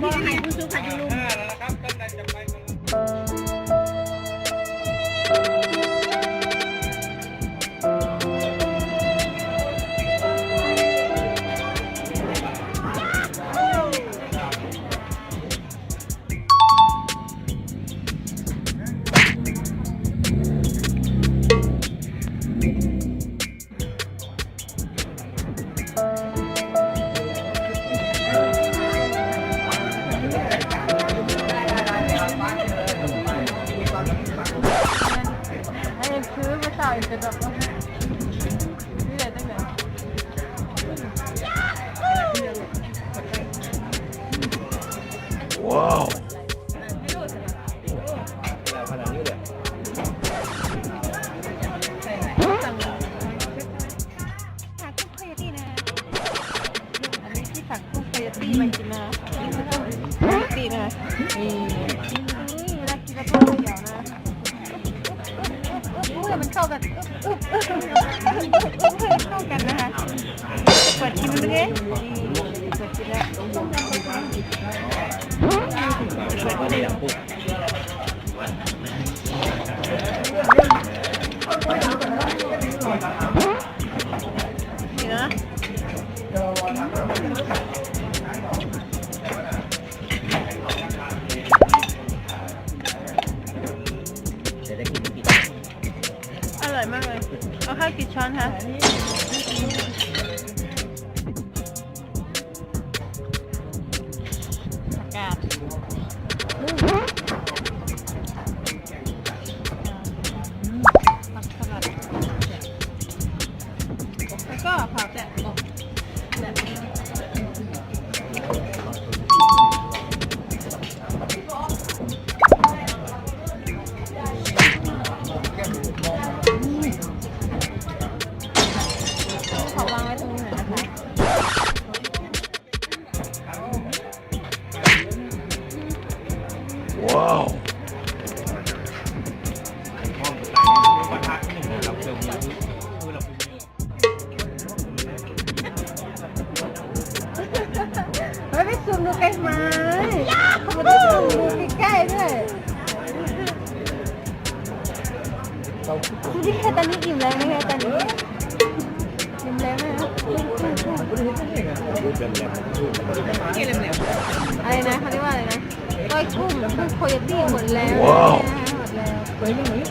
ที่ไหนคุณซื้อผัดยูรูนะครับด้านในจะไปซื้อมาใส่เป็นแบบนี่เลยตั้งแต่ว้าวสั่งผักกุ้งโคโยตี้นะอันนี้ที่ผักกุ้งโคโยตี้มากินนะโคโยตี้นะนี่เวลากินแล้วต้องเขย่านะมันเข้ากันเข้ากันนะคะจะเปิดชิมดูดิเปิดชิมแล้วนี่นะอร่อยมากเลยเอาข้าวกี่ช้อนคะอากาศผักสลัดแล้วก็ผักแบบขอวางไว้ตรงนี้หน่อยนะคะว้าวเฮ้ยไปซูมดูใกล้ไหมเขาไม่ได้ซูมดูใกล้ๆด้วยดูดิแค่ตอนนี้อิ่มแล้วไหมคะตอนนี้อิ่มแล้วไหมคะอะไรนะเขาเรียกว่าอะไรนะก้อยกุ้งโคโยตี้หมดแล้วหมดแล้ววันนี้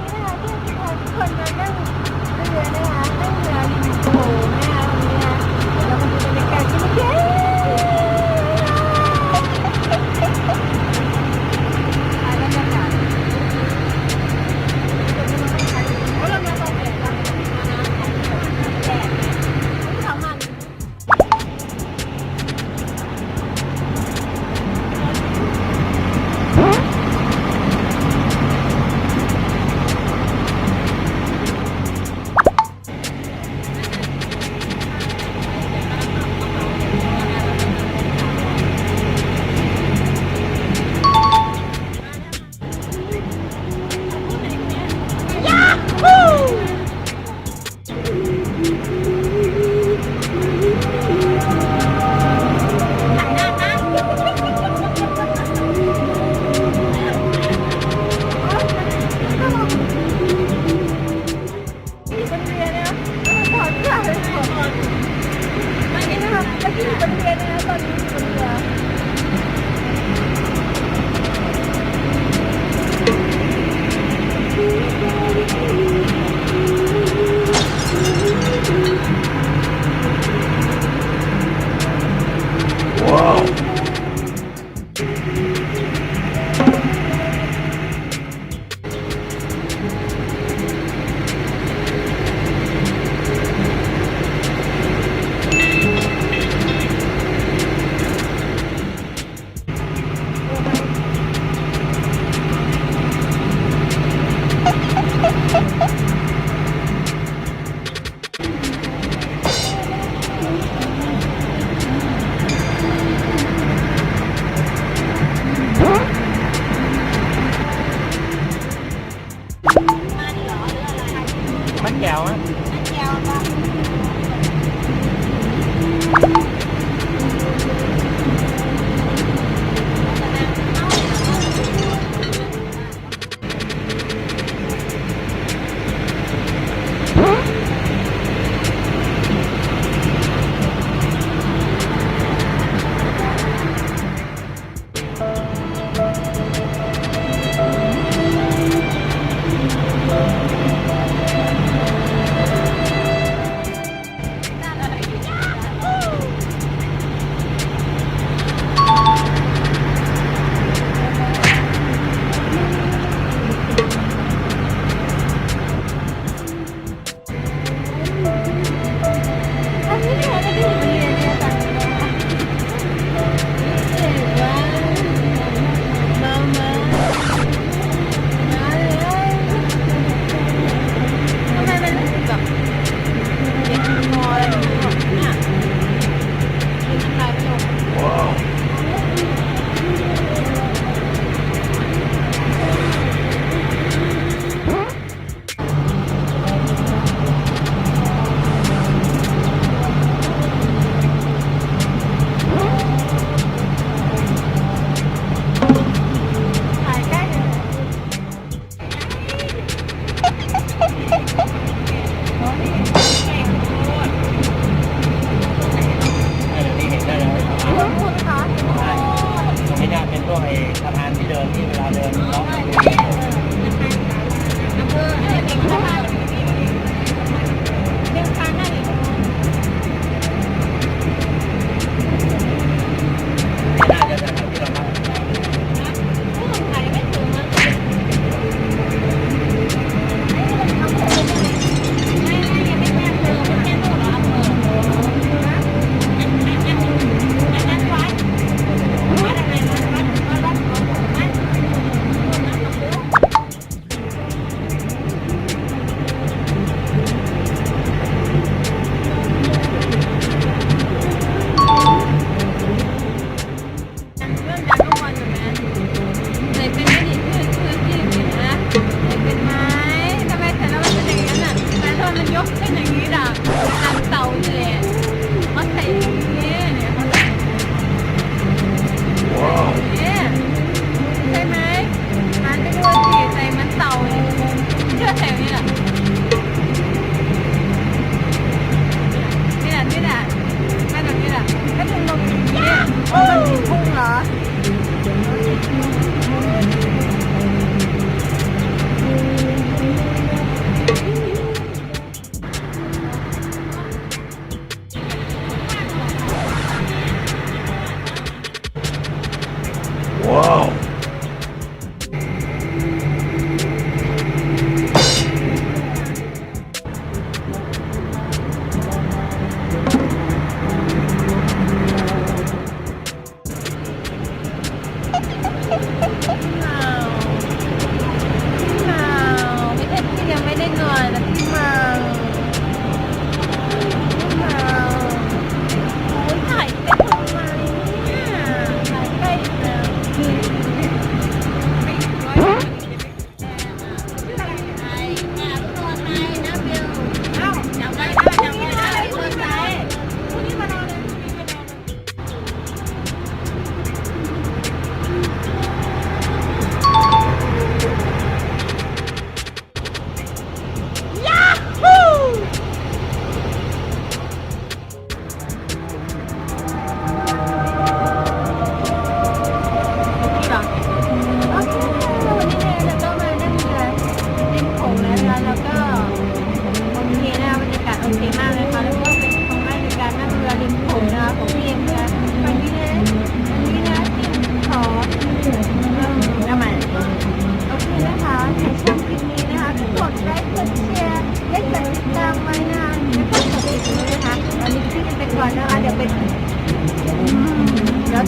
นะคะที่ทุกคนมานั่งเรือนะคะนั่งเรือริมโขงนะคะวันนี้นะเรามาดูบรรยากาศกันนะคะบรรยากาศเรามาตรงไหนกันแดดสองพัน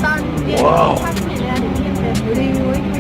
ตอนเย็นพักที่ไหนนะที่ยังเป็นรีวิว